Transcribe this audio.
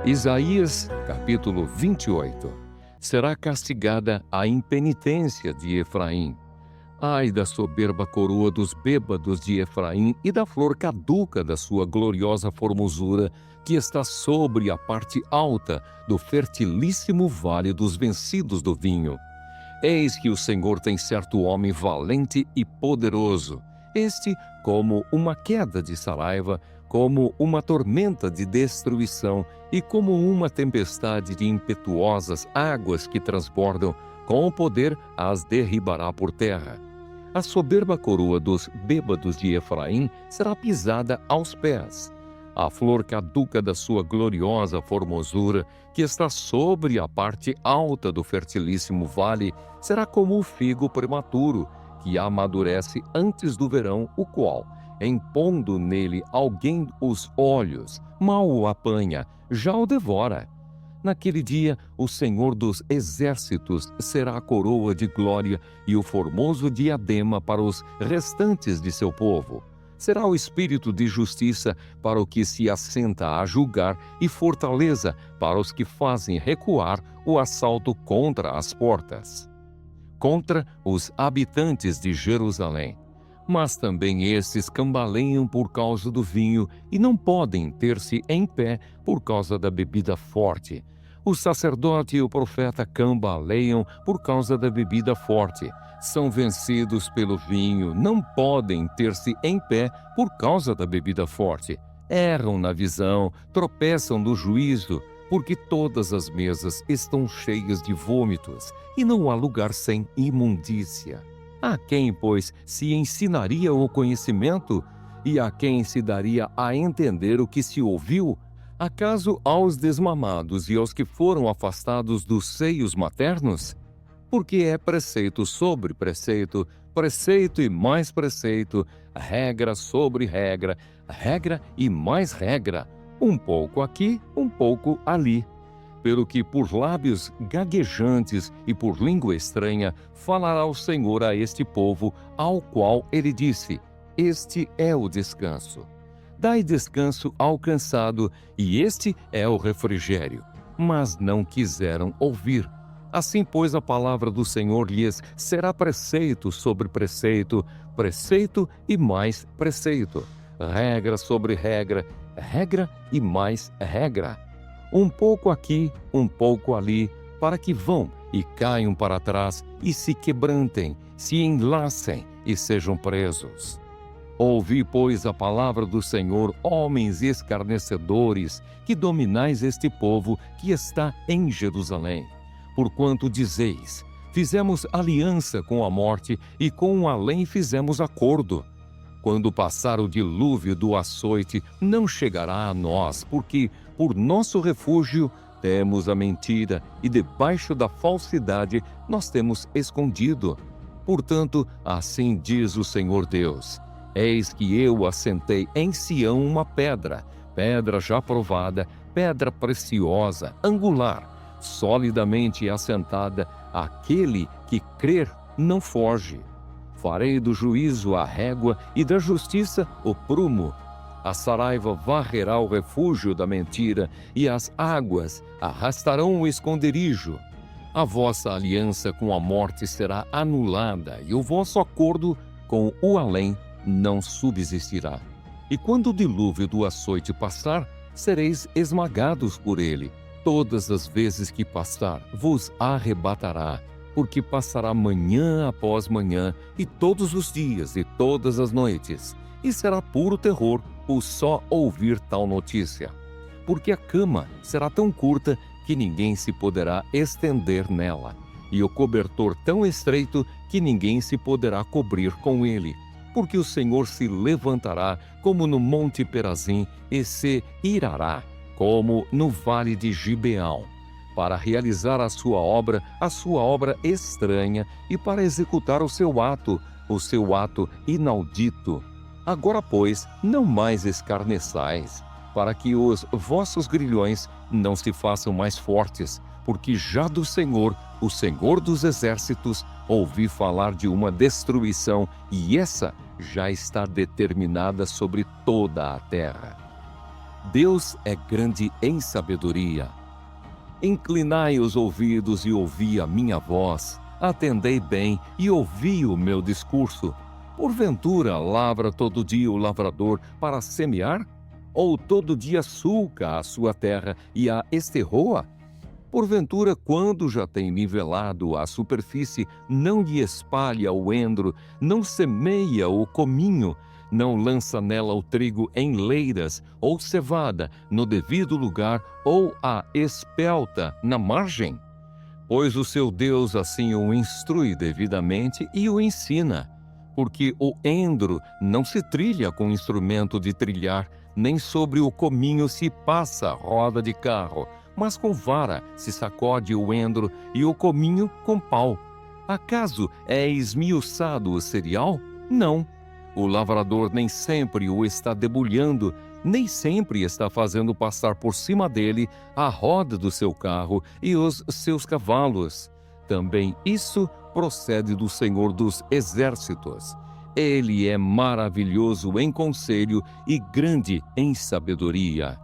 Isaías, capítulo 28. Será castigada a impenitência de Efraim. Ai da soberba coroa dos bêbados de Efraim e da flor caduca da sua gloriosa formosura, que está sobre a parte alta do fertilíssimo vale dos vencidos do vinho. Eis que o Senhor tem certo homem valente e poderoso, este como uma queda de saraiva, como uma tormenta de destruição e como uma tempestade de impetuosas águas que transbordam, com o poder as derribará por terra. A soberba coroa dos bêbados de Efraim será pisada aos pés. A flor caduca da sua gloriosa formosura, que está sobre a parte alta do fertilíssimo vale, será como o figo prematuro, que amadurece antes do verão, o qual, impondo nele alguém os olhos, mal o apanha, já o devora. Naquele dia, o Senhor dos Exércitos será a coroa de glória e o formoso diadema para os restantes de seu povo. Será o espírito de justiça para o que se assenta a julgar e fortaleza para os que fazem recuar o assalto contra as portas, contra os habitantes de Jerusalém. Mas também estes cambaleiam por causa do vinho e não podem ter-se em pé por causa da bebida forte. O sacerdote e o profeta cambaleiam por causa da bebida forte. São vencidos pelo vinho, não podem ter-se em pé por causa da bebida forte. Erram na visão, tropeçam no juízo, porque todas as mesas estão cheias de vômitos, e não há lugar sem imundícia. A quem, pois, se ensinaria o conhecimento? E a quem se daria a entender o que se ouviu? Acaso aos desmamados e aos que foram afastados dos seios maternos? Porque é preceito sobre preceito, preceito e mais preceito, regra sobre regra, regra e mais regra, um pouco aqui, um pouco ali. Pelo que por lábios gaguejantes e por língua estranha falará o Senhor a este povo, ao qual ele disse: Este é o descanso. Dai descanso ao cansado, e este é o refrigério. Mas não quiseram ouvir. Assim, pois, a palavra do Senhor lhes será preceito sobre preceito, preceito e mais preceito, regra sobre regra, regra e mais regra. Um pouco aqui, um pouco ali, para que vão e caiam para trás e se quebrantem, se enlacem e sejam presos. Ouvi, pois, a palavra do Senhor, homens escarnecedores, que dominais este povo que está em Jerusalém. Porquanto dizeis: fizemos aliança com a morte e com o além fizemos acordo. Quando passar o dilúvio do açoite, não chegará a nós, porque por nosso refúgio temos a mentira e debaixo da falsidade nós temos escondido. Portanto, assim diz o Senhor Deus: eis que eu assentei em Sião uma pedra, pedra já provada, pedra preciosa, angular, solidamente assentada, aquele que crer não foge. Farei do juízo a régua e da justiça o prumo. A saraiva varrerá o refúgio da mentira e as águas arrastarão o esconderijo. A vossa aliança com a morte será anulada e o vosso acordo com o além não subsistirá. E quando o dilúvio do açoite passar, sereis esmagados por ele. Todas as vezes que passar, vos arrebatará, porque passará manhã após manhã, e todos os dias e todas as noites, e será puro terror o só ouvir tal notícia. Porque a cama será tão curta que ninguém se poderá estender nela, e o cobertor tão estreito que ninguém se poderá cobrir com ele. Porque o Senhor se levantará como no monte Perazim e se irará, como no vale de Gibeão, para realizar a sua obra estranha e para executar o seu ato inaudito. Agora, pois, não mais escarneçais, para que os vossos grilhões não se façam mais fortes, porque já do Senhor, o Senhor dos Exércitos, ouvi falar de uma destruição, e essa já está determinada sobre toda a terra. Deus é grande em sabedoria. Inclinai os ouvidos e ouvi a minha voz. Atendei bem e ouvi o meu discurso. Porventura lavra todo dia o lavrador para semear? Ou todo dia sulca a sua terra e a esterroa? Porventura, quando já tem nivelado a superfície, não lhe espalha o endro, não semeia o cominho, não lança nela o trigo em leiras, ou cevada no devido lugar, ou a espelta na margem? Pois o seu Deus assim o instrui devidamente e o ensina. Porque o endro não se trilha com instrumento de trilhar, nem sobre o cominho se passa roda de carro, mas com vara se sacode o endro e o cominho com pau. Acaso é esmiuçado o cereal? Não. O lavrador nem sempre o está debulhando, nem sempre está fazendo passar por cima dele a roda do seu carro e os seus cavalos. Também isso procede do Senhor dos Exércitos. Ele é maravilhoso em conselho e grande em sabedoria.